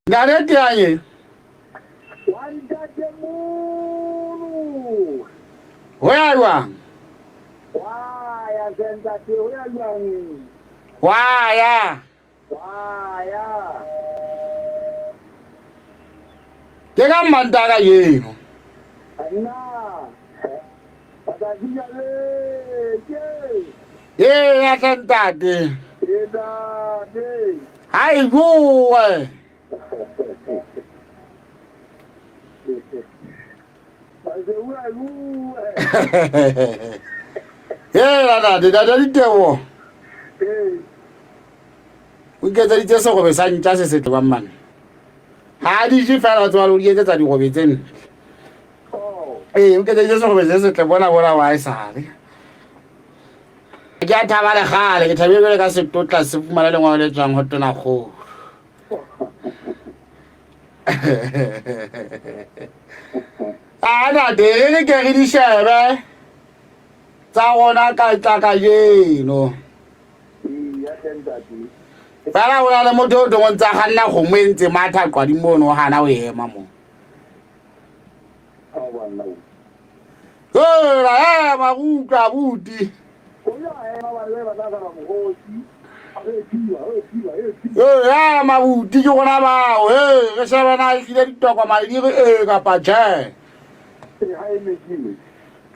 Ngareti anye. Wantate mulu. Hoyalwa. Waya sentate uyalwani. Waya. Waya. Kega mandaka yenu. Ana. Atazia le. Ya sentate. Eda de. Hai vuwe. Dada ditewo. O ke tsa ditse go be sa ntja se se tloa man. Ha di je fela tswa lo di etsa di go betseng. O ke tsa ditse go be se tle bona wa isale. Ke a thaba le gale ke thabile ka setotla se fumana le ngwa le tswang ho tona go. Ana de ke re di shebe. Tsa gona ka tla ka jeno. Ya sentate. Fela o na le motho o ntsa ganna go mentse matha qwa di mono hana o ema mo. Awala. La ma utlwa buti. Oya ema ba le ba tsa ba mogosi. Ya mabuti ke gona bao re shebana ile ditokomane di re kapa tjhe.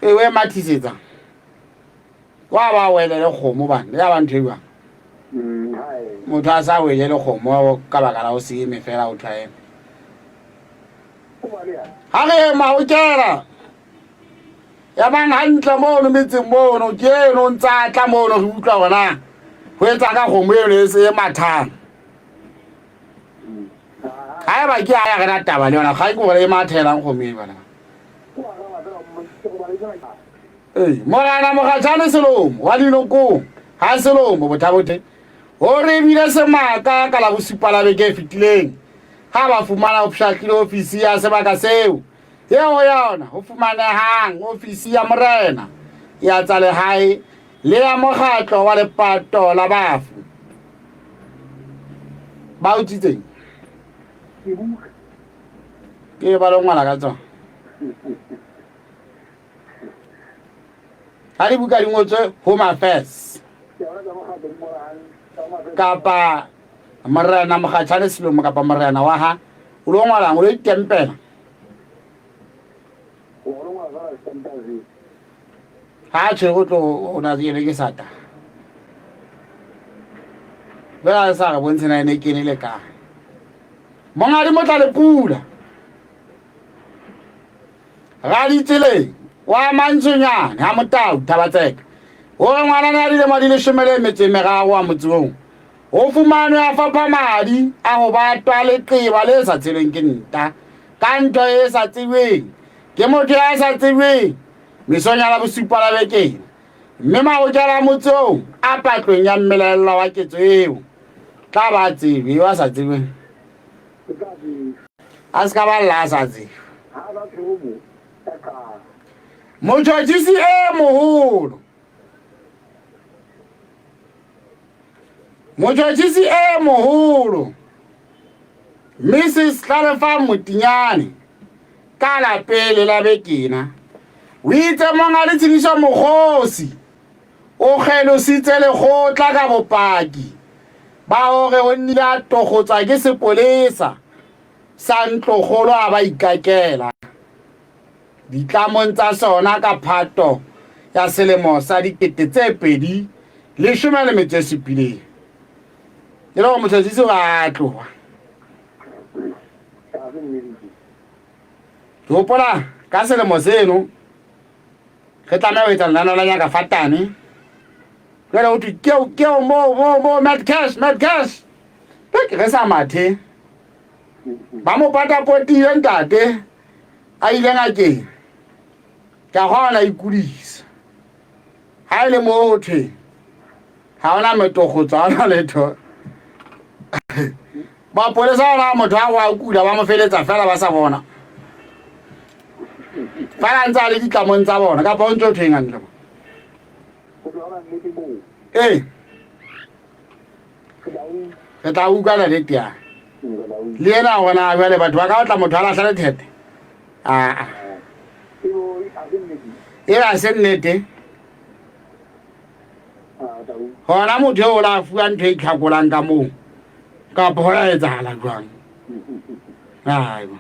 We mathisetsa wa ba wele le kgomo bana ya ba nthewa motho a sa wele le kgomo ka baka la o se eme fela o tlae ha re ma o kera ya bang hantle mo no metseng mo no ke no ntsa tla mo no re utlwa bona ho etsa ka kgomo e se mathang ha ba ke ya ga taba le yona ga ke gore e mathelang kgomo e bana Morana Mogatjane Selomo wa Dinoko ha Selomo bothabote o re bile semaka ka la bosupa la beke fitileng ha ba fumana opshakile ofisi ya sebaka seo yeo yona ho fumanehang ofisi ya morena ya tsa lehae le ya mokgatlo wa lepato la bafu ba utsitseng ke ba lo ngwana ka tsona ha di buka di ngotswe Home Affairs kapa Morena Mogatjane Selomo kapa morena wa ha o lo ngwala o lo itempela ha tshwe go tlo o na di ke sata ba sa ga bontshena ene ke ne le ka monga di motla le pula ga di tsele wa mantsonyane ha motau Thabatseka o ngwana na di le madi le shemele metse mega wa motsong o fumane a fapha madi a go ba twa le qeba le sa tseleng ke nta ka ntwa e sa tsebeng ke motho ya sa tsebeng mesonya la bosupa la beke mme ma o jala motsong a patlong ya mmelella wa ketso eo tla ba tsebe wa sa tsebeng a ska ba la sa tsebe motjhotjhisi e moholo motjhotjhisi e moholo Mrs. Tlalefa Motinyane ka la pele la bekena o itse monga le tshidiso mokgosi o kgelositse lekgotla ka bopaki ba hore o nnile a togotsa ke sepolesa sa ntlokgolo a ba ikakela ditlamong tsa sona ka Phato ya selemo sa 2017 ke lo motshotshisi wa tloha ke hopola ka selemo seno re tlameha ho etsa lenaneo la nyaka fatane jwale ho thwe keo mo mad cash ke re sa mathe ba mo pata potile ntate a ile ngakeng ka gona ikudisa ha ile motho ha ona metogotsa ona letho ba polesa ona motho a wa kula ba mo feletsa fela ba sa bona fala ntsa le ditlamong tsa bona ka pontso thenga re tla utlwana le tia le ena gona jale batho ba ka o tla motho a latlha lethete aa e ba se nnete gona motho yo o la fuwa ntho e itlhakolang ka moo kapo go ya etsagala jwang aiwa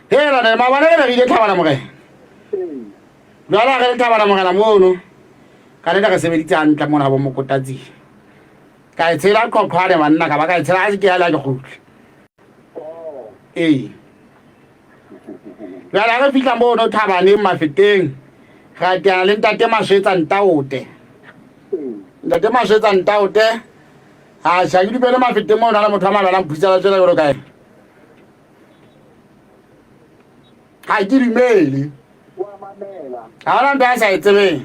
hela ne mabane ke regile tlhabana mogena jwale ge le tlhabana mogena mono ka le ka sebeditse hantle mona bo mokotatsi ka e tshela qoqwane banna ka ba ka e tshela a se ke ya la ke khutle ee jwale ge fihla mono thabane mafeteng ga teana le ntate maswetsa ntaote ntate maswetsa ntaote a sha ke dipele mafeteng mo na le motho a malala mphusela tsela go kae ha ke dimele ha ona ntho a sa e tsebeng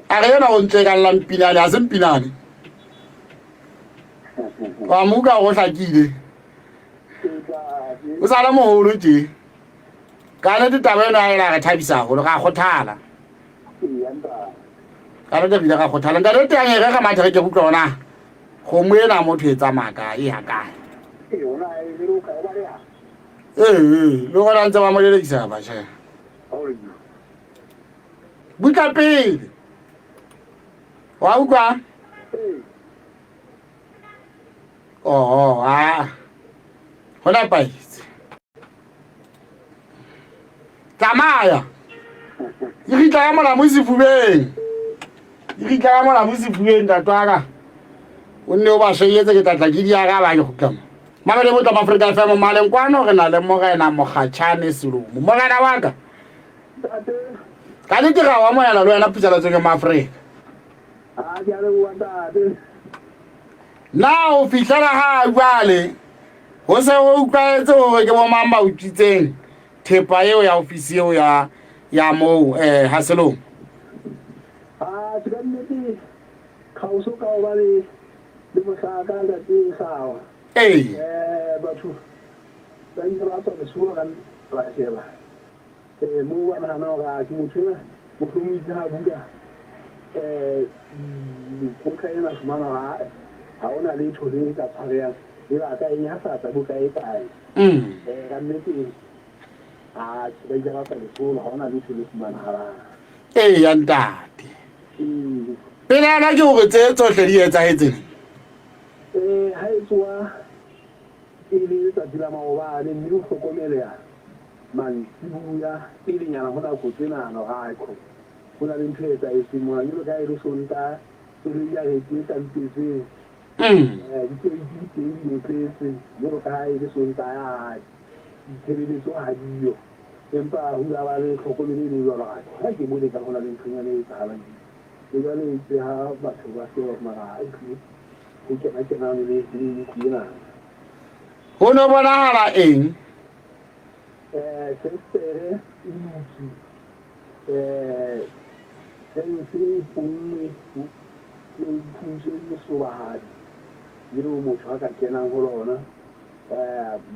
a re yona go ntse ka lampinane a se mpinane wa muka go hlakile o sa le moholo tje ka ne ditaba eno a ela ga thabisa go ga khothala ka re dira ga khothala nka re teng ga mathe ke go tlona go moena motho e tsamaka e ya kae le gona ntse ba mo lelekisa ba tjhe buka pele wa utlwa gona paitse tsamaya e ritla ya mola mo sefubeng tatwaka o nne o ba sheyetse ke tlatla ke diaga ba ke gotlama mamele mo tla Afrika FM maleng kwano re na le mogena Mogatšhane Selomo mogena wa ka ka le tira wa moela le wena putsalatso ke maAfrika na o fihlela ha jwale go se go utlwaetse gore ke bo mang ba utswitseng thepa eo ya ofisi eo ya mo ha Selomo tshwanetse khauso ka o ba le mohlaka ka tsawa batho ba intera tswa lesua ka la sheba mo wa na ga ke motho mo tlhomitse ha buka go ka ena smana ha ona le thole ka tsharea le ba ka enya sa tsa buka e kae ka nnete a ba dira ka lesua ha ona le thole smana ha ya ntate pele ana ke go tse tsohle di etsahetseng ha e tswa e le tsa dira maoba le mme o hlokomeleya mantsibuya pele nyana go na go tsena no ga go bona le ntho e tsa e se mo yo ga e re sonta e le ya e tsa ntse di pese yo ga e re sonta ya ditshebeletso ha diyo empa ho la ba le hlokomele le jwalo ha ke bone ka gona le ntho ya le tsa halang e ga le tse ha batho ba se wa mara ke ke na le dina ho no bonahala eng sestere sensi punni le punse le sobahadi le motho a ka kenang ho lona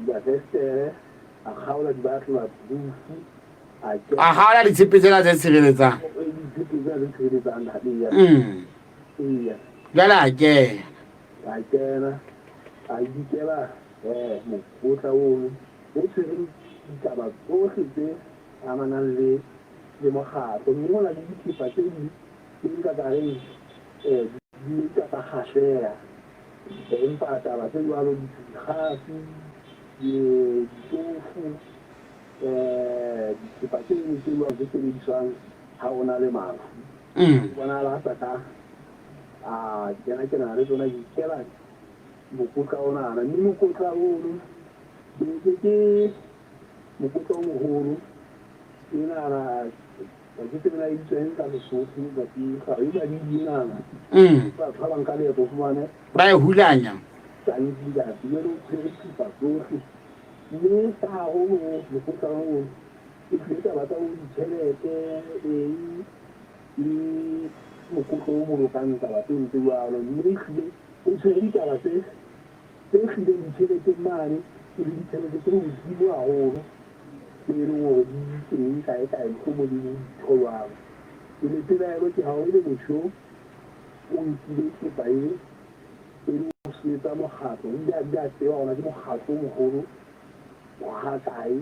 ya sestere a khaola di batho ba bufu a khaola di tshepetsela tse tshireletsang jala ke a kena a dikela mo botla o tsere ditaba tsohle tse amanang le mokgatlo mme ho na le dithipa tse di ka gareng di ka kgahleha empa taba tse jwalo dikgasi ditofu dithipa tse jwalo tse sebediswang ha o na le mafu bona la tsaka a kena le tsona di kela mokotla ona na mme mokotla ono ke mokotla o moholo ina na ke tsena e tseng ka Lesotho ba di ga e ba di dinana ba tshwara ka le go fumane ba e hulanya tsa di ga di le tshepa tsohle mme sa ho mokotla o e feta ba tsa o ditšhelete mokotla o bolokang taba tse ntse jalo mme ehlile o tshwere ditaba tse hlile ditšhelete mane e le ditšhelete tse godimo haholo tse e leng gore di teng kae go mo di tholwang e le pelaelo ke ga o le motho o nkile kepa e le o se ke tsa mokgatlo di a tseba ona ke mokgatlo mogolo wa kae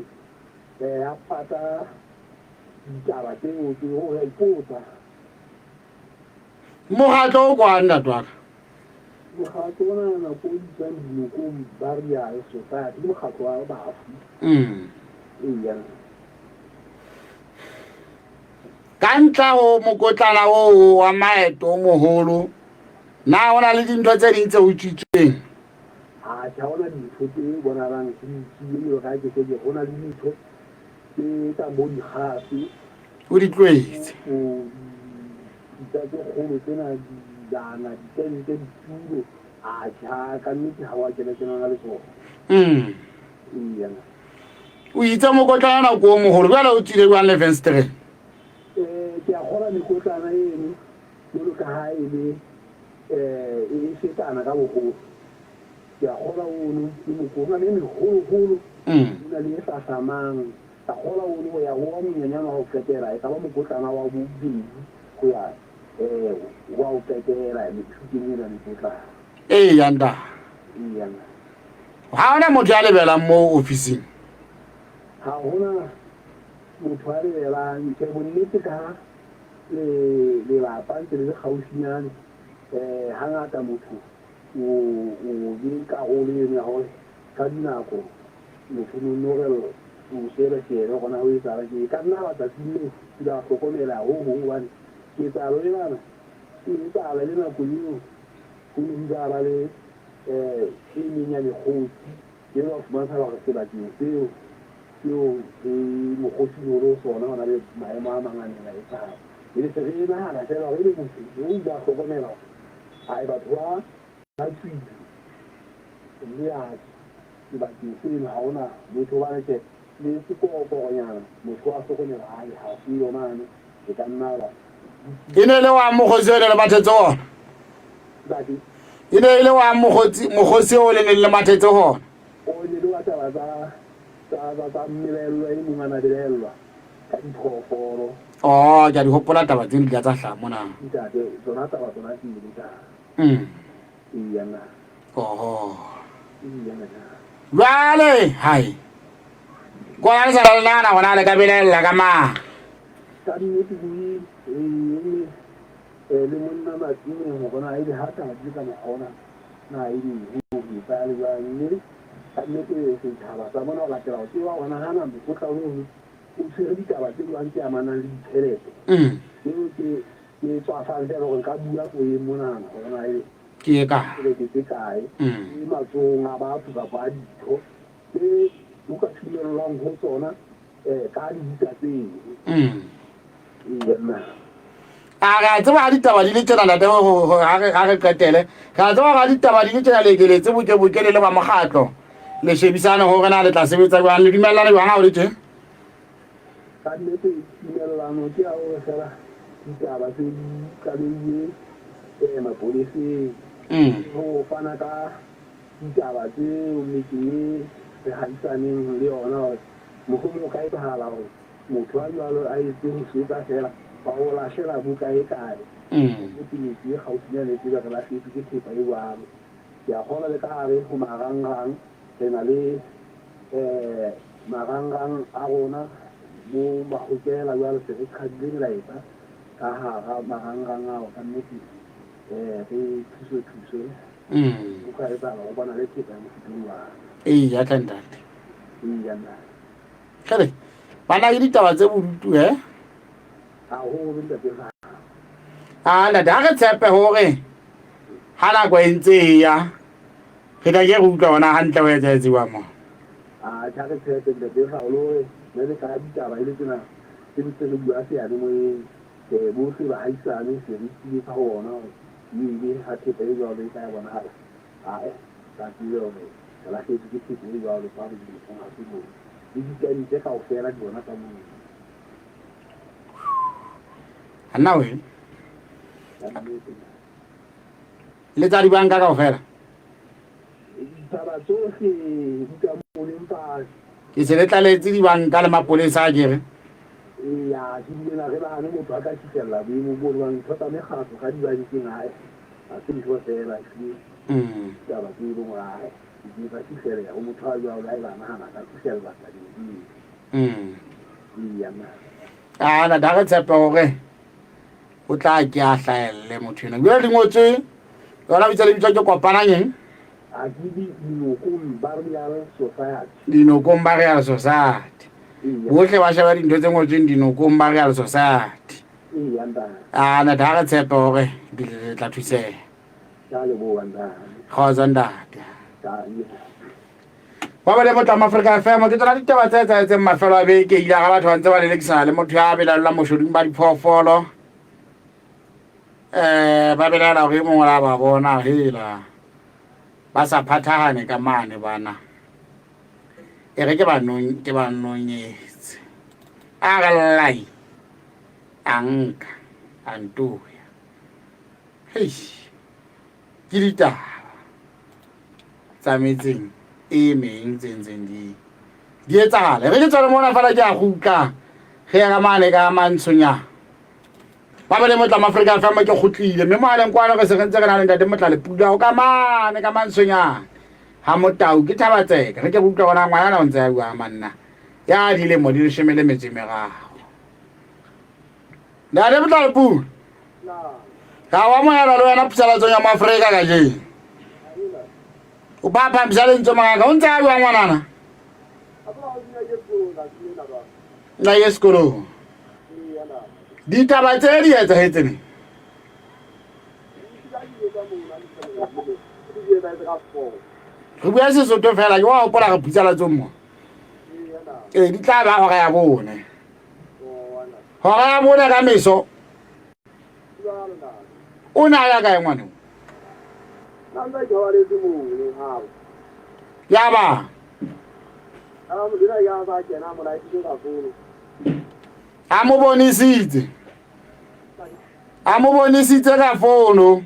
ya pata ditaba tseo ke ho ya ipotsa mokgatlo o kwana twaka mokgatlo ona na ko ditsang dinoko barrier society mokgatlo wa bafu iya ka ntla ho mokotlana o wa maeto o moholo na ona le dintho tse ding tse utswitsweng a ja ona dintho tse bonalang ke le ga ke se gona le dintho tse tsa mo di gape o di tlwaetse o tsa go go tsena di dana di tente di tulo a ja ka nnete ha wa kena le tsona iya o itse mokotlana ko o moholo jwale o tsile kwa Levensteren ke a gola mekotlana eno mo ka ha ile e setana ka bogolo ke a gola ono ke mokona le megolo na le sa samang ta gola ono ya go monyanyana go fetela e ka ba mokotlana wa bobedi go ya wa o fetela le thutseng le mekotlana yanda ha ona motho ya lebelang mo officing ha hona motho a lebelang ke bonnete ka le la pantse le gausinyane hangata motho o ka o le ne ho ka dinako motho no o sera ke re gona o itsa ke ka nna ba tsile da hlokomela ho one ke tsa lo lana ke tsa la le na go yino go nda ba le ke nya le go ke lo fuma sa ba se ba ke yo mo go se lo sona ona le maemo a mangane la etsa ile se re na la se ba ile mo o da hlokomela ai ba twa ba tswile ya ke ba ke se na ona motho ba le le se ko nyana motho a hlokomela ai ha se yona ne ke ka nna ba ine le wa mogotsi le mathetso ona dadi ine le wa mogotsi o le mathetso ona o le wa ta mmilelwa e mongana dilelwa ka diphoforo ja di hopola taba tse di tsa hla mona ntate tsona taba tsona ke di tsa iya na iya na vale hai kwa sa la nana ona le ka belela ka ma ka nnete bui le monna matsine go bona ile hata di ka mona na ile ho ba le ba mme ka nnete se thaba sa bona la tla o tsewa ona hana mo go tla o tsere ditaba tse di bantse amana le ditšhelete ke tswa fa le go ka bua go e mona gona ile ke ka le ke kae e matsonga ba tsa ba ditho e o ka thulelang go tsona ka di ditse aga tseba ditaba di le tsena ntate ga re qetele ga tseba ga ditaba di le tsena le keletse bokele le ba mogatlo le shebisana go rena le tla sebetsa jwang le dumellana jwang ha o le teng ka nnete tumellano ke a o fela ditaba tse di ka le mapolisi go fana ka ditaba tse o metseng re haisaneng le yona mogolo ka e thala go motho a jalo a etse go setsa fela ba o lahlela buka e kae o tinetse gaufinyane tse re la fetse ke thepa e jalo ke a kgona le ka gare go marangrang re na le marangrang a rona mo magokela jalo se re kgadile melaetsa ka gara marangrang ao ka nnete re thuso o ka etsala go bona le thepa ya mofuteng wa ya tlantate iya na kere bana ke ditaba tse bodutu haholo ntate ntate ha re tshepe gore ha nako e ntse e ya re tla ke re utlwa ona hantle go etsaetsiwa mo ja re tshepe ntate gagolo le le ka ditaba e le tsena tse di tsele bua seane mo botlhe baagisane se re tsile ka go bona mme ga thepa e jalo e ka ya bonagala ka tsile gore ka latlhetse ke thepa e jalo fa re ditlega se mo le dikaditse ga o fela di bona ka mo anna we le tsa di banka kaofela ditaba tsohle di ka moleng pa ke se le tlaletse di banka le mapolesa a kere ya ke bile na re bana motho a ka fitlhella boemo bo lwang thota megatlo ga di bankeng gae se go fela ke ya ba ke bo ngwa di ba ke fela o motho a ya o la ila na ka ke fela ba ka ya ma na da ga tsepa gore o tla ke a hlaelle motho ena go le ngotse yona bitsa le bitsa ke kopananyeng a ke dinokong Burial Society bohle ba sheba dintho tse ngotsweng dinokong Burial Society na da ga tsepa gore di tla thuseha kgotsa ntate ba ba le Motlama Africa FM ke tsona ditaba tse etsahetseng mafelo a beke ile ga batho ba ntse ba lelekisana le motho ya belaela moshodung ba diphoofolo ba belaela gore mongwe la ba bona hela ba sa phathagane ka mane bana e re ke ba nonyetse a ga lai anka antuya hei ke ditaba tsa metseng e meng tsentseng di etsagala re ke tsone mona fela ke a gutla ge ya ka mane ka mantshonya ba ba le Motlama Africa FM ke gotlile mme moaleng kwana ke se re ntse re na le ntate Motla le pula o ka mane ka mantshonya ha Motau ke Thabatseka re ke gutla gona ngwana o ntse a bua manna ya di le mo di shemele metse megago ntate Motla le pula ga wa moela le wena pusalatsong ya Maafrika ka je o papa msaleng tsomanga o ntse a bua ngwanana na yesekolo ditaba tse di etsahetseng re bua Sesotho fela ke wa gopola re putsalatsong mo di tla ba hora ya bone ka meso o na ya kae ngwana ya ba a mo bonisitse ka fono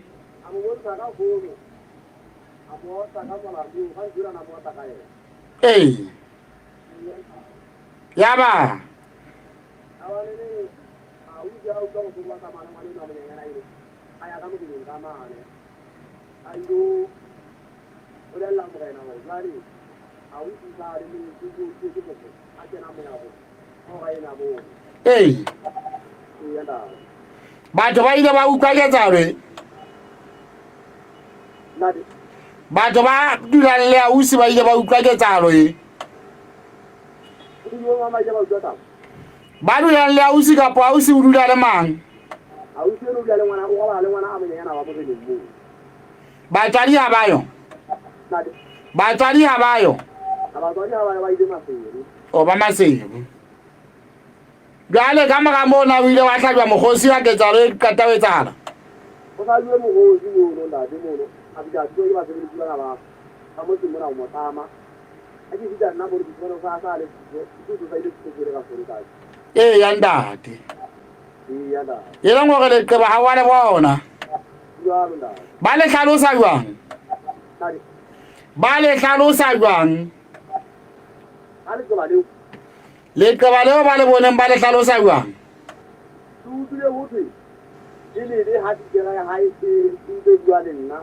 ya ba batho ba ile ba utlwa ketsalo batho ba dulang le ausi ba ile ba utlwa ketsalo ba dulang le ausi ka po ausi o dula le mang batswadi ha bayo o ba Maseru jale ka mora mona o ile wa hlajwa mokgosi ya ketsalo e katawetsana o sa le mogosi mo la de mo a bja tso e ba se le tsela ba ka mo timo na mo tama a ke ditla nna mo di tseno sa le tso sa ile tso ka fore ka ya ndate ya da yela ngore le qeba ha wa le bona ba le hlalosa jwang ba le hlalosa jwang le qeba leo ba le boneng ba le hlalosa jwang tutle hote ile le ha di ga ha ise tse bua le nna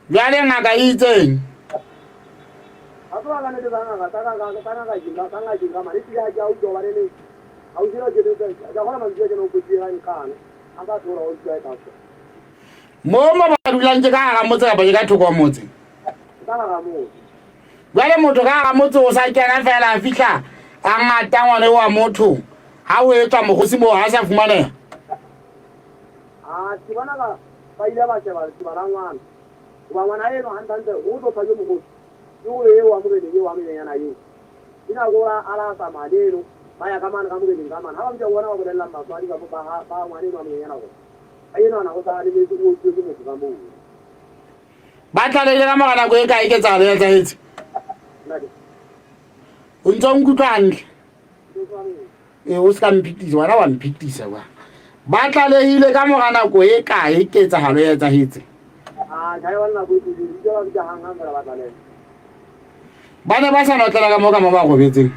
jale ngaka itseng a tloga ka ne bana ga jinga mare ti ya u do bare le a u jira je de ja gona man je no go ji ran kan a ka tsora o tsaya ka mo ba dulang ke ka ga motse ba ka thoko motse ka ga mo jale motho ka ga motse o sa kena fela a fihla a ngata ngwane wa motho ha o etsa mogosi mo ha sa fumane ti bana ka ba ile ba se ba ti bana ngwana ba ngwana eno hantante o do pa yo mogosi yo e wa mo le yo wa me yana yo ina go ala sa madeno ba ya kamana ka mo le kamana ha ba mja wona wa go lella maswadi ka ba ngwana wa me yana go ayena na go sa le go go mo ka mo ba tla le ka magana go e ka iketsa le tsa itse o ntse o nkutlwantle o ska mpitisa wena wa mpitisa wa ba tla lehile ka mogana go e ka iketsa halo ya tsa hitse ga yona go di ba ja hanga ngara ba tla le ba ne ba sa notlela ka mo ba go betseng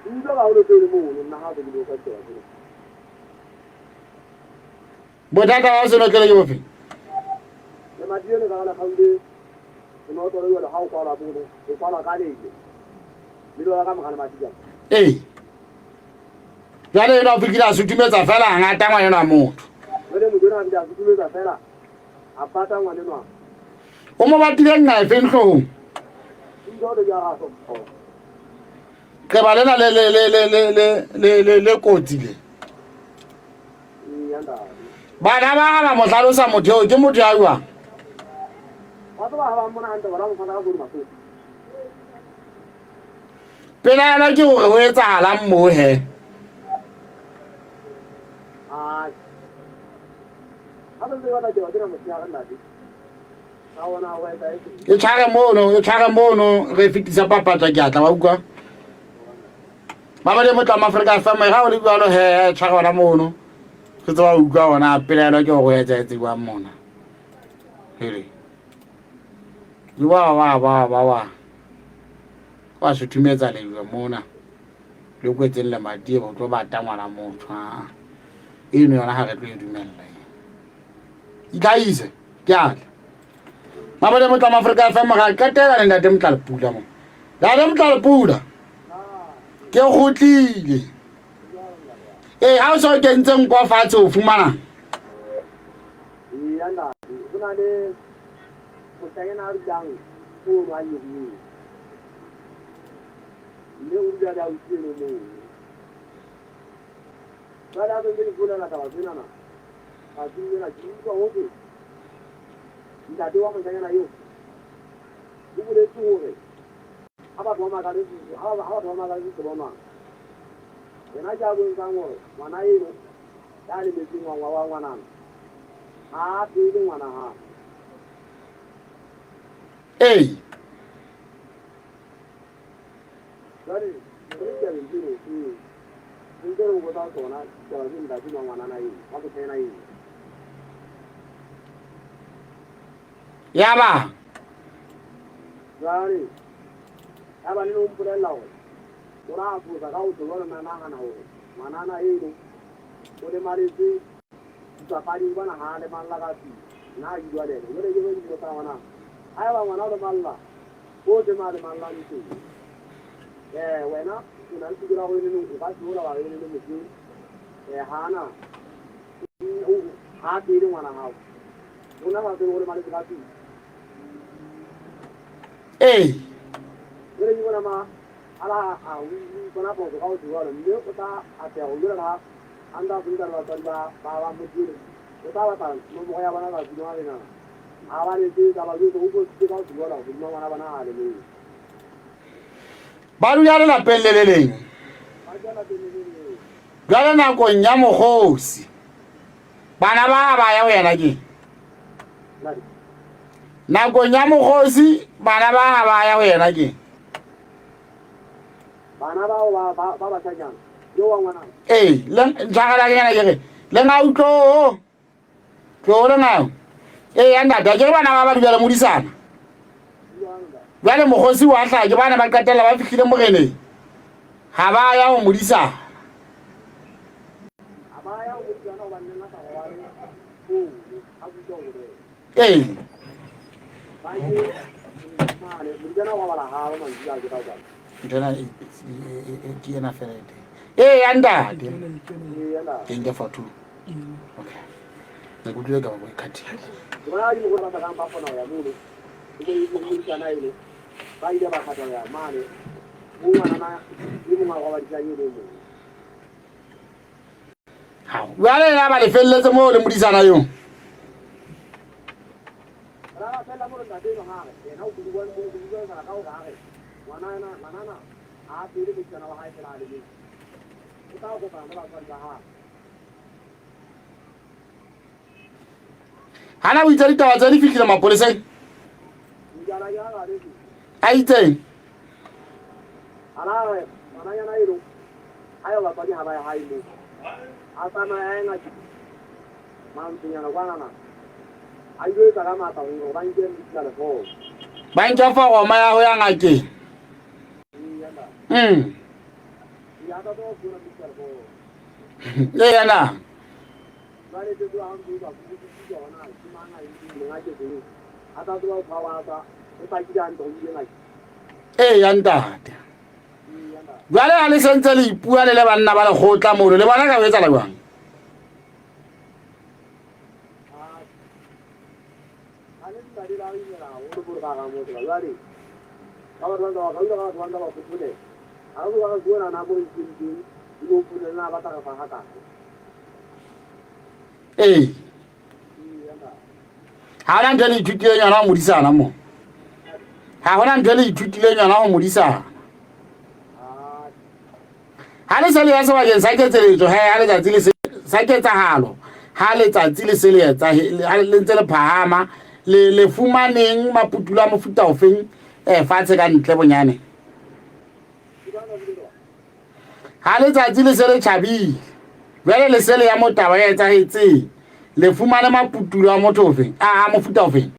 ndo ba o le pele mo nna ha go di ka tsela bothata wa seno ke le yofe le madiele ka la khaule no to le ha o kwala bolo o kwala ka leke dilo ka magana matia jale ena o fikile a sutumetsa fela ngata ngwana ena motho le mo dira a sutumetsa fela a pata ngwana ena o mo batile nna e fenhlong ndo le ya gaso ke ba lena le kotsi le bana ba ga mo hlalosa motho ke motho ya jwang wa ba ba mona ante ba mo fana ka bolo maso pela yana ke gore ho etsahala mmo he e tshware mono re fetisa papatsa ke atla wa utlwa ba ba le motla Afrika fama ga o le bjalo he tshware ona mono ke tsa wa utlwa ona pela ke go etsa wa mona hele wa suthumetsa le mona le kwetseng le matie go tlo bata ngwana motho eno yona ha re tlo dumella ikaise ke ala mama le motla Afrika fama ga ka tela le ntate motla le pula mo la le motla le pula ke gotlile ha o so kentseng kwa fatshe o fumana yana kuna le mutayana rujang ko rayu ni le urja da usino mo bala ko ni kula na tawa na asini na jinko hoke ndade wa mutayana yo ubule tuore aba doma ga ni aba doma ga ni doma ena jago ngango mana yino dali beti ngwa ngwana tiri ngwana ha dari ya ndiro ndiro go ta so na ja ni da ti ngwana na yi wa ko tena yi yaba dari aba ni umpure lawo ora ku da ga u do na na ho mana na yi do ore mari ti safari bana hale man laga ti na yi dole ne ore je ni ta wana ai wa wana do malla o de ma de man la ni ti wena kuna ti gira ho ni nu ka su la wa ni ni mu hana ha ti ni wana ha una ma de ore mari ka ti ore ni wana ma ala kuna po ko ka su wa ni ko ta ate o gira anda bundar la tanda bawa mujur utawa tan mo ya bana la dinwa na awale ti da ba ju to ugo ti ka dinwa la dinwa wana bana ale ni baru ya la peleleleng gala na ko nyamo khosi bana ba ya wena ke na ko nyamo khosi bana ba ya wena ke bana ba tsanya le jagala ke na ke le nga utlo tlo le nga anda da ke bana ba dibela modisana bale mogosi wa tla ke bana ba qatela ba fihlile morene ha ba ya ho modisa ndana ke na ferete anda ke fatu okay ngikujwe ka ba ikhathi bona di mo ba ka ba fona ya mulo ile mo kana ile ba ile ba khata ya mane mo wana na ni mo ga ba ditanye le mo ha wale na ba le felletse mo le modisana yo ra fella mo nda de no ha na u ku wan mo ku ga ka ka ha wana na a ti ri kana wa ha fela le ta ko ta na ba ha hana o itse ditaba tsa di fihlile mapoleseng a itseng ana yana iro ayo ba padi ha ba ha ilo asa na ya nga ti man tinya na kwana na ayo ta ga mata ngo ba nge mtla le fo ba nge fa go ma ya ho ya ngake ya ta to ku na mtla le fo le yana ya ntate jwale a le sentse le ipua le banna ba lekgotla mono le bona ka etsa la jwang ee ha ona ntho le ithutileng yona go modisana mo ha gona ntho le ithutileng yona go modisana ha le se le ya sebakeng sa ketseletso ha letsatsi le sa ketsahalo ha letsatsi le se le etsa le ntse le phahama le fumaneng maputulo a mofuta ofeng fatshe ka ntle bonyane ha letsatsi le se le tjhabile jwale le se le ya motaba ya etsahetseng le fumane maputulo a motho ofeng a mofuta ofeng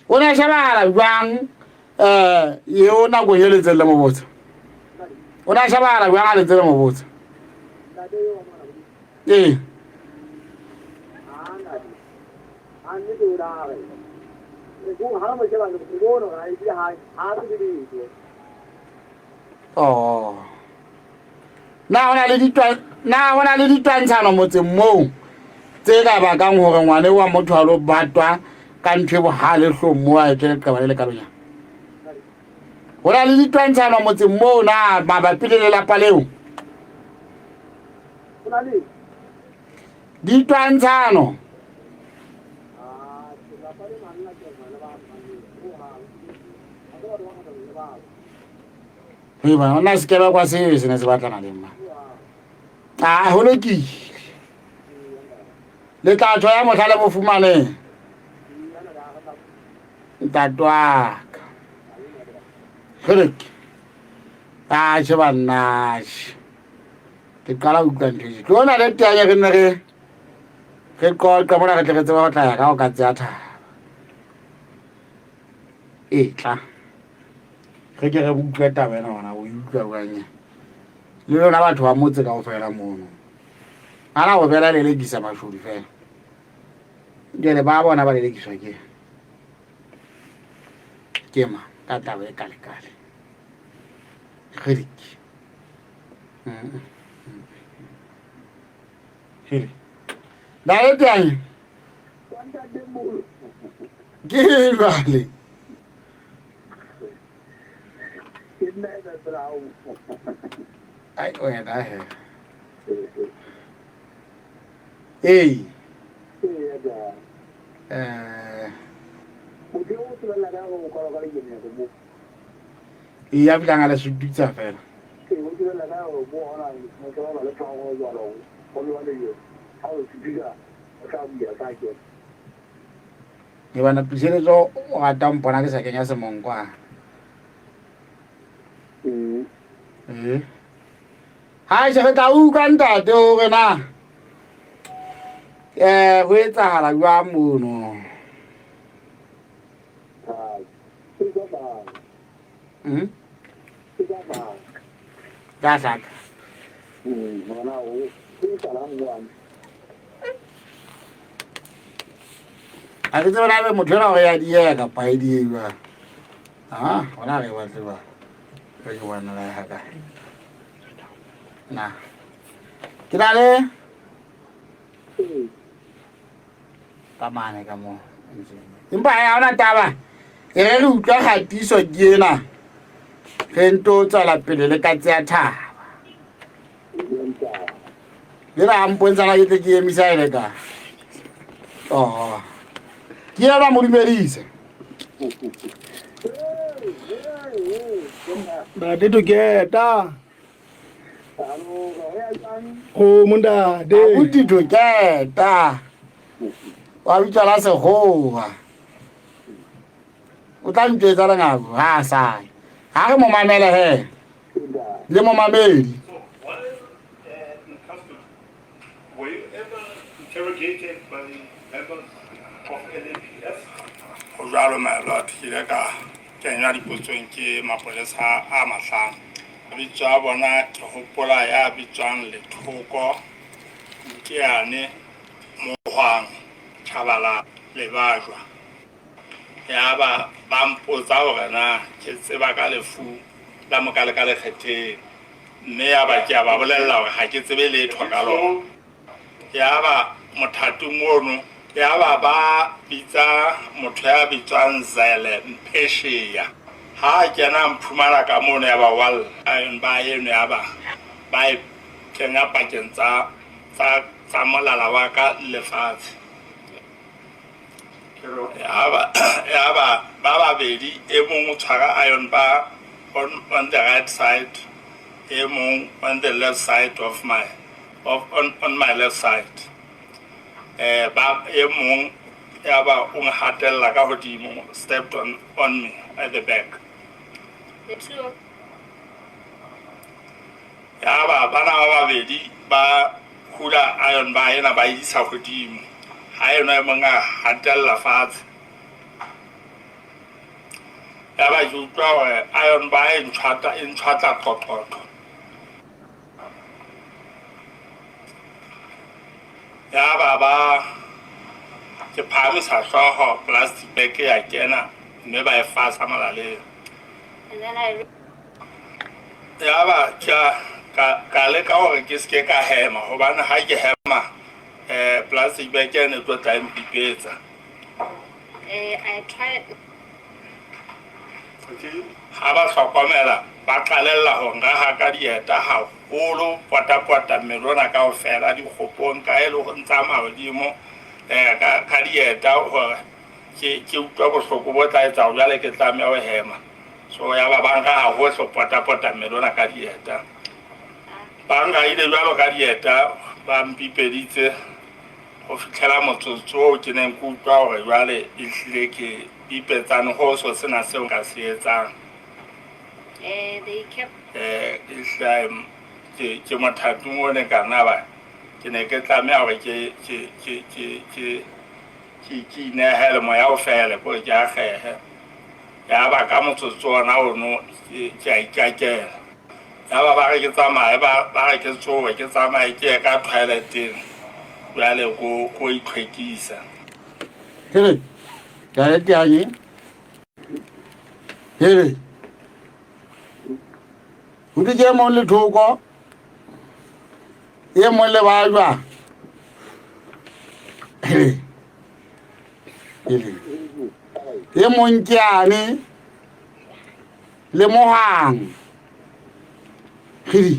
o ne shabala jwang yo na go yele tsela mo botsa o na shabala jwang a le tsela mo botsa oh na ona le ditwantshano motseng moo tse ka bakang hore ngwane wa motho a lo batwa ka ntwe bohale hlomo a tle ka bale ka banya ona le ditwantshano motseng moo na mabapi le lelapa leo ditwantshano ba ona se ke ba kwa se se ne se batlana le mma ho lokile le tla tswa ya motlhale mo fumane ntatwaka heleke che banna ke qala ho utlwa ntho ke ona le tanya ke nne re qoqa mona re tle re tseba go tlaya ka go ka tsaya thaba tla ge ke re utlwa taba ena ona o utlwa bwanya le lona batho ba motse ka go fela mono ana go fela le lekisa mashodi fela jele ba bona ba le lekiswa ke ma ka taba e kale geriki hele da e tang ke vale ai oya da he ya bilanga la suditsa fela e bana piseletso o gata mpona ke sa kenya semonkwana ha se ka uka ntate o rena go etsahala jwa mono ka saka a ke tseba be motho ona go ya diya ka paedi e ba gona ge ba tseba ke bona la haka na ke na le kamane ka mo empa ya ona taba e re le utlwa gatiso ke ena ge nto tsala pele le ka tsea thaba le ra mpontsa la ke emisa ile ka Oh. Ke ena mo dumedise. Ba de to geta. Go munda de. Uti to geta. Wa bitla se goa. O tla ntsetsa la ngako ha sai. Ha re mo mamele he. Le mo mamedi. Were you ever interrogated by members of LAPS? Jalo my lord, ke le ka kenya dipotsong ke mapolesa a mahlano. Bitsa bona ke hopola ya bitswang Lethoko ke ane mohwang Thabala le bajwa. Ya ba mpotsa hore na ke tseba ka lefu la mokale ka lekgetheng. Mme ya ba ke ba bolella hore ha ke tsebe letho ka lona. Ya ba mothato mono ya ba bitsa motho ya bitswang Zele Mpeshia ha kena mphumana ka mono ya ba wall ba yeno ya ba kenya pakeng tsa molala wa ka lefatshe ya ba babedi e mong o tshwara iron bar on the right side e mong on the left side of on my left side. Ba e mong ya ba o hatella ka hodimo stepped on me at the back. Ya ba bana ba babedi ba hula iron ba ena ba isa hodimo ha ena monga hatella fatshe. Ya ba jutwa hore iron ba e ntshwata qoqoqo. Ya ba ke phamisa hlooho plastic bag ya kena mme ba e fasa malaleng. And then ya ba ka leka hore ke ske ka hema hobane ha ke hema plastic bag ene tlo tla mpipetsa. I tried. Okay. Ha ba hlokomela ba qalella ho ngaha ka dieta haholo pota melona ka ofela dikgopong ka ele ho ntsa mahodimo ka dieta hore ke utlwa bohloko bo tla etsa jwale ke tlameha ho hema. So ya ba banka ha ho so pota melona ka dieta. Banka ile jwalo ka dieta ba mpipeditse ho fihlela motsotso o ke neng ke utlwa hore jwale e hlile ke ipetsane ho so sena seo ka se etsang. They kept ke mothato o ne kana ba ke ne ke tlameha hore ke inehele moya o fele ko ke a kgehe ya ba ka motsotso ona ono ke a ikakela ya ba re ke tsamaye ba re ke tsowe ke tsamaye ke ka toileteng jwale ko itlhwekisa. Hele toilet ya ni hele o di je mo Lethoko e mo le bajwa hele e mo nkiane le mohang hele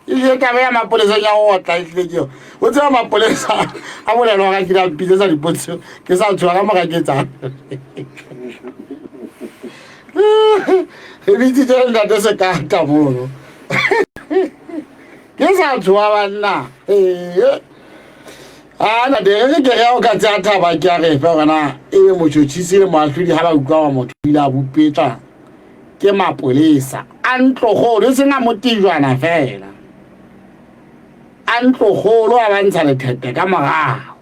ile ka ya mapolesa ya o tla itlekeo o tsaya mapolesa a bolelo ga ke la pitse sa dipotso ke sa tswa ka moga ke tsa e bitse tse nda tse ka ta mono ke sa tswa bana ana de ke ya o ka tsa thaba ke a re fa gona e be motšotšhisi le moahlodi ha ba utlwa wa motho ile a bupetsa ke mapolesa a ntlogolo e senga motijwana fela a ntlogolo a bantsha lethete ka morago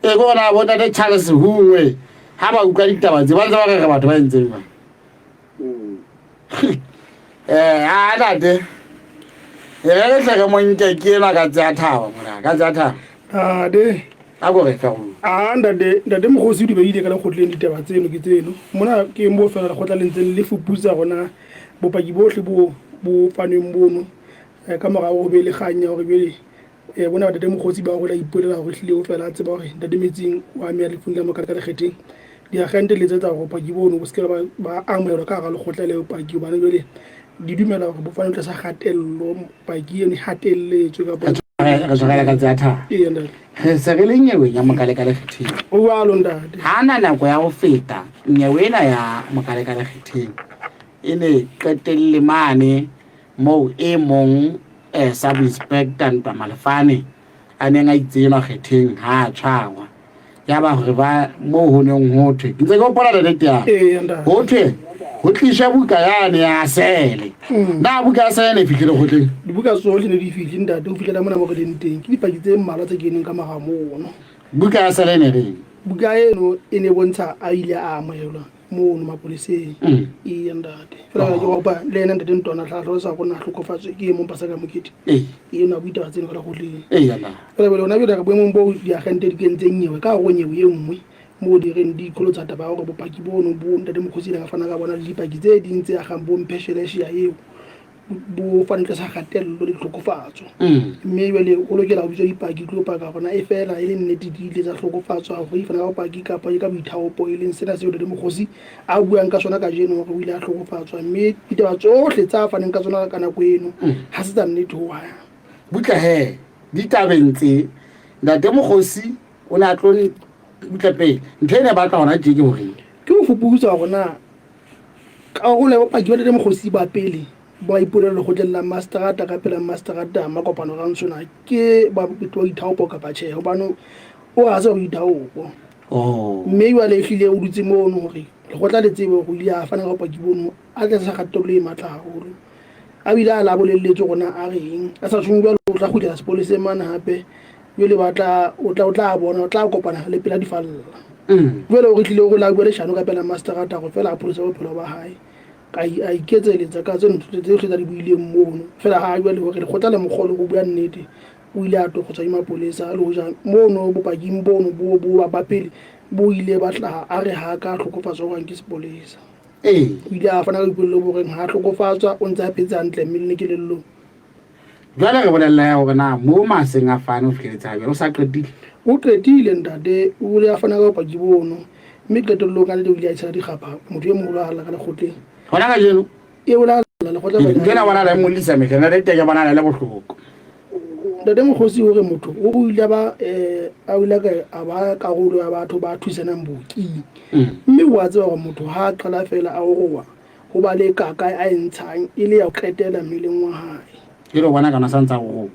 e bona bona de Charles Hungwe ha ba utlwa ditaba tse ba ntse ba re batho ba ntse ba a date re tle ke monke ke ena ka tsa thaba mona ka tsa thaba de a go re fa go nda mogosi di ba ile ka le gotleng ditaba tseno ke tseno mona ke mo fela go tla lentseng le fuputsa gona bopaki bohle bo paneng bono ka morago go be le ganya gore be bona ba mogosi ba go la ipolela go hlile o fela tseba gore nda demetseng wa me ya lefung la mokala ka lekgetheng diagente le tsetsa go paki bono bo se ba amogelwa ka ga lekgotla le paki bana jole di dumela gore bo fane tsa gatello paki ene hatelletswe ka ka tsogela ka tsatha se re le nyewe ya mokalekale kgetheng o balo ndade ha na nako ya go feta nyewe ena ya mokalekale kgetheng e ne qetelle mane mo e mong sub inspector Ntamalefane a neng a itsenwa kgetheng ha tshwarwa ya ba gore ba mo ho neng ho thwe ntse go pola le tia ho thwe ho tlisha buka yane ya sele na buka ya sele fitlhile go tleng dibuka tsohle ne di fitlhe ndate o fitlhela mona mo go ding teng ke dipaki tse mmala tse keneng ka magamo no buka ya sele ne re buka eno e ne bontsha a ile a amogelwa mo no mapoliseng e ndate fela ke go ba le ena ndate ntona tlhatlho sa gona tlhokofatswe ke mo pasa ka mokete e ena buita ba tsene ka go tleng yana fela bele ona bile ka boemong bo di agente di kentseng nyewe ka go nyewe e nngwe mo di reng di kholo tsa taba go bopaki bono bo ndate mokhosi le ga fana ka bona le dipaki tse dintse a gang bo mpeshele shia eo bo fane tsa gatello le tlhokofatso mme bele o lokela go bitsa dipaki tlo paka gona e fela e le nnete di ile tsa tlhokofatso go ifana ka bopaki kapa ka boithaopo e leng sena se o le mokhosi a buang ka sona ka jeno go ile a tlhokofatswa mme ditaba tsohle tsa faneng ka tsona ka nako eno ha se tsa nnete ho ya butla he ditabentse ndate mokhosi o na tlo butla pele nthene ba tla ona je ke hore ke o fuputsa gona ka go le bopaki ba le mokhosi ba pele ba ipolele le go tlella masterata ka pela masterata ma kopano ga ntsona ke ba bitwa ithaopo ka batšhe go bano o a se go ithaopo mme wa le hlile o dutse mo no gore go tla le tsebe go ile a fana ka bopaki bono a tla sa gatolo e matla haholo a bile a la boleletse gona a reng a sa tshwengwa le tla go dira sepolese mana hape yo le batla o tla bona o tla kopana le pela di falla jwale o tlile go la bua le shano ka pela masterata go fela a polisa bophelo ba hae ka a iketseletsa ka tsone tse tsa di buile mmono fela ha jwa le gore go tla le mogolo go bua nnete o ile a to go tsaya mapolisa le go ja mono bopaki mbono bo ba pele bo ile ba tla a re ha ka tlhokofatsa go ke sepolisa o ile a fana ka dipolelo bo reng ha tlhokofatsa o ntse a phetsa ntle mme le ke lello jwale re bolella ya gore na mo maseng a fane o fitlheletsa o sa qetile o qetile ndate o le a fana ka bopaki bono mme qetelo ka le o ile a tsaya digapa motho e mogolo a la ka le gotleng gona ka jeno e o la le go tla ba bona le molisa me kana re teng bona le bohloko ndate mokhosi o re motho o go ile ba a ile ka a ba karolo ya batho ba thusana mboki mme wa tseba gore motho ha qala fela a gowa go ba le kaka a entshang ile ya qetela meleng wa hae ke re bona kana santsa go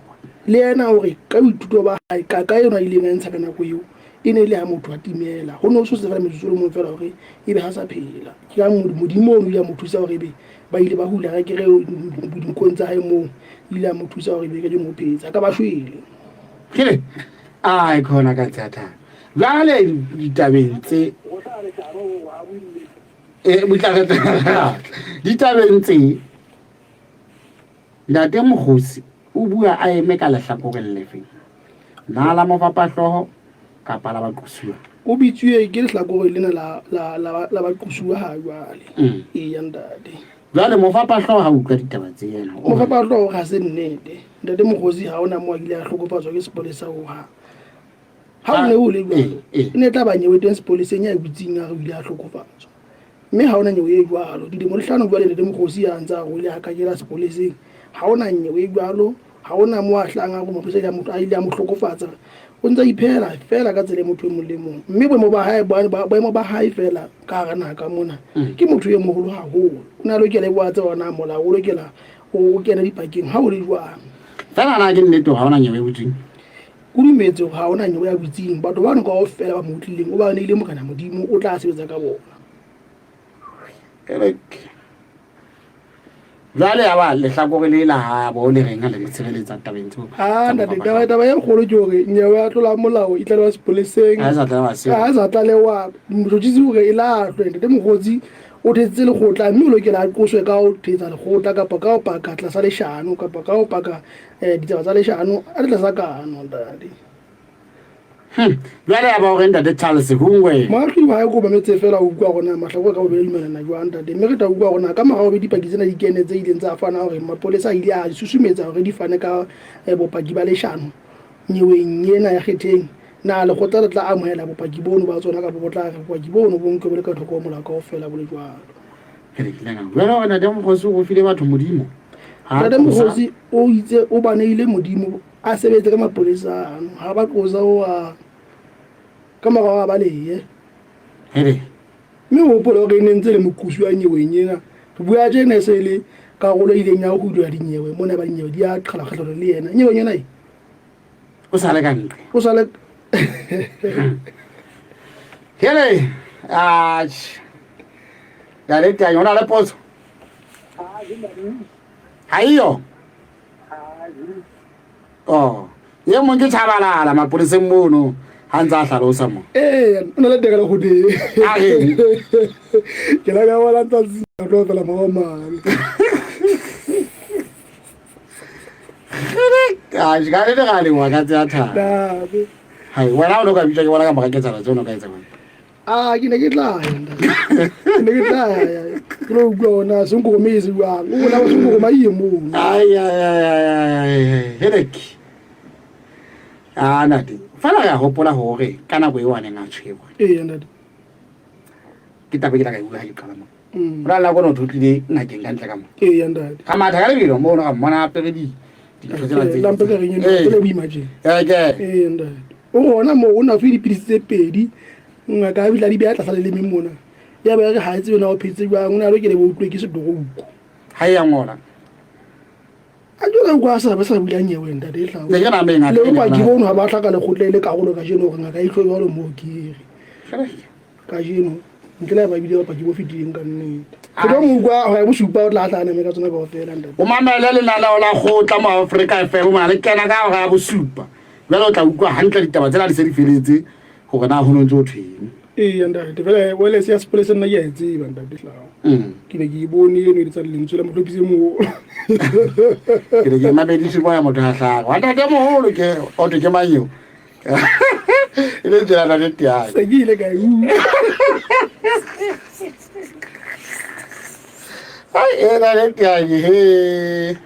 le ena hore ka boithuto ba hae kaka yona ile nga ntsha kana go eo e ne ile ya motho a timela go no so se fela metsolo mo fela gore e be ha sa phela ke ga modimo o ile ya mothusa gore be ba ile ba hula ga ke re bodinkontsa hae mo ile ya mothusa gore be ke di mo phetsa ka ba shwele kile ai khona ka tsatha jale ditabentse butlagetse ditabentse ndate mokhosi o bua a eme ka lehlakore lefe na la mofapahloho kapa la baqosuwa o bitswe ke lehlakore lena la baqosuwa ha jwale e ya ndate jwale mofapahloho ha utlwa ditaba tse yena mofapahloho ga se nnete ndate mokhosi ha ona mo a ile a hlokofatswa ke sepolesa ho ha o ne o le jwalo ne tla ba nyewe teng sepoleseng ya bitsing a re ile a hlokofatswa mme ha ona nyewe e jwalo di mo hlano jwale ndate mokhosi ya ntsa go ile a ka kela sepoleseng ha ona nyewe e jwalo ha ona mo a hlanga go mapolesa ya motho a ile a mo hlokofatsa o ntse iphela fela ka tsele motho mo le mong mme bo mo ba hae ba mo ba hae fela ka ga na ka mona ke motho ye mogolo ha ho na lo kele bua tse ona mola o lokela o kena dipakeng ha o le jwang fela na ke nnete ha ona nyewe butsing o dumetse ha ona nyewe ya butsing batho ba no ka o fela ba mo tlileng o ba ne ile mo kana modimo o tla sebetsa ka bona jale ya ba lehlakore le la ha bo le renga le tshireletsa tabeng tso ndate taba ya kgolo ke gore nyewe ya tlola molao e tla ba sepoleseng a sa tla ba se a sa tla le wa motjisi gore e la ndate mogotsi o thetse le gotla mme o lokela a qoswe ka o thetsa le gotla kapa ka o paka tla sa le shano kapa ka o paka ditaba tsa le shano a tla sa kano ndate jale ya ba gore ndate Charles Hungwe maatli ba go ba metse fela o bua gona mahlako ka o be le na jwa ndate mme re ta bua gona ka magago be dipaki tsena di kene tse ileng tsa fana gore mapolisa ile a susumetsa gore di fane ka bopaki ba le shano nyewe nyena ya kgetheng na le go tla tla amohela bopaki bono ba tsona ka botla ga bopaki bono bo nke bo le ka tlhoko mola ka ofela bo le jwalo Hele kilanga wena wena de mokgosi go file batho modimo Ntate Mokgosi o itse o baneile modimo a sebetse ka mapolesa ha ba qosa o a ka mara ba leye hele mme o polo re nentse le mokusu a nyewe nyena re bua je ne se le ka go le ileng ya go dira dinyewe mona ba dinyewe di a qhala kgatlho le yena nyewe nyena o sa le ka ntle o sa le hele ya le tya yona le potso haiyo oh ye mo ke tshabalala mapoliseng mono ha ntse a hlalosa mo o na le teka le go di ake ke la ga wala tsa tlo fela mama jika le ga le wa ka tsa tha hai wena o no ka bitsa ke bona ka maka ke tsala tsona ka etsa bona ke ne ke tla ya ke lo gona se ngo mezi wa o la se ngo mai mo ai hedeki nati fala ya hopola hore kana go e wane nga tshwebo ntate ke tabe ke la ka bua ha ke qala mo ra la bona thutlile nna ke ntle ka mo ntate ka matha ka lebelo mo no ka mona pele di lampe ka re nyene le bo imagine ntate o gona mo o na fili pilisi pedi nga ka bitla di beatla sale le mona ya ba re ha itse yona o phetse jwa ngona lo ke le bo utlwe ke se dogo ha ya ngona a jo ka sa ba sa bula nyewe ntate e tla le ke na menga le ba ke bona ba tlaka le gotle le ka go ka jeno nga ka ihlo yo le mo ke ka jeno ntlela ba bideo pa ke bo fitileng ka nnete ke bo mo kwa ga bo supa o tla tla ne ka tsona ba ofela ntate o mamela le nana o la khotla mo Africa FM mo le kena ka ga bo supa bjalo o tla ukwa hantle ditaba tsela di se di feletse go na ho no ntse o thweng ntate vele wele se ya spolese nna ya itse ba ntate hlago ke ne ke bone eno di tsala lentswe la motlopise mo ke le ke mabedi se boya motho ha hlaga wa ntate moholo ke o te ke manyo ile tsela la tia se ke ile ka ai era le tia he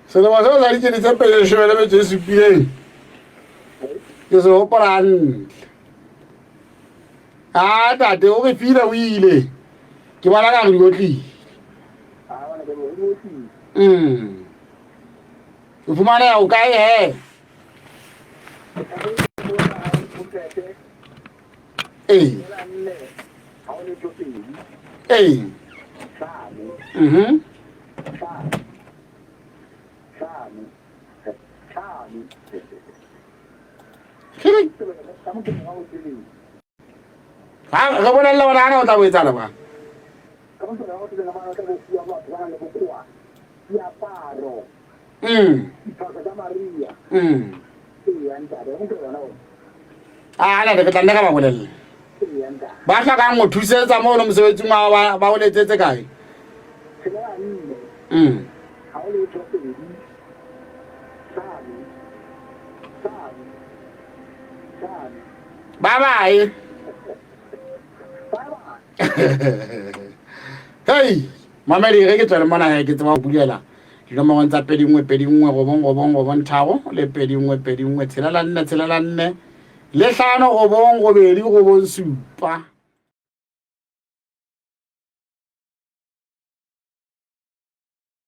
se lo vaso la di tse pele shwele me tse supileng ke se oparan tate o re fila o ile ke bana ka re gotli o fumana ya o kae he ga bona le bona ana o tla bo etsala ba ana de ke tla nne ka ba bolelle ba tla ka mo thusetsa mo lo mosebetsing wa ba o letsetse kae bye bye hey mamedi ge ke tswele mona ge ke tseba go bulela dinomoro tsa 21 le 21 tshelela 4 le 5 7 7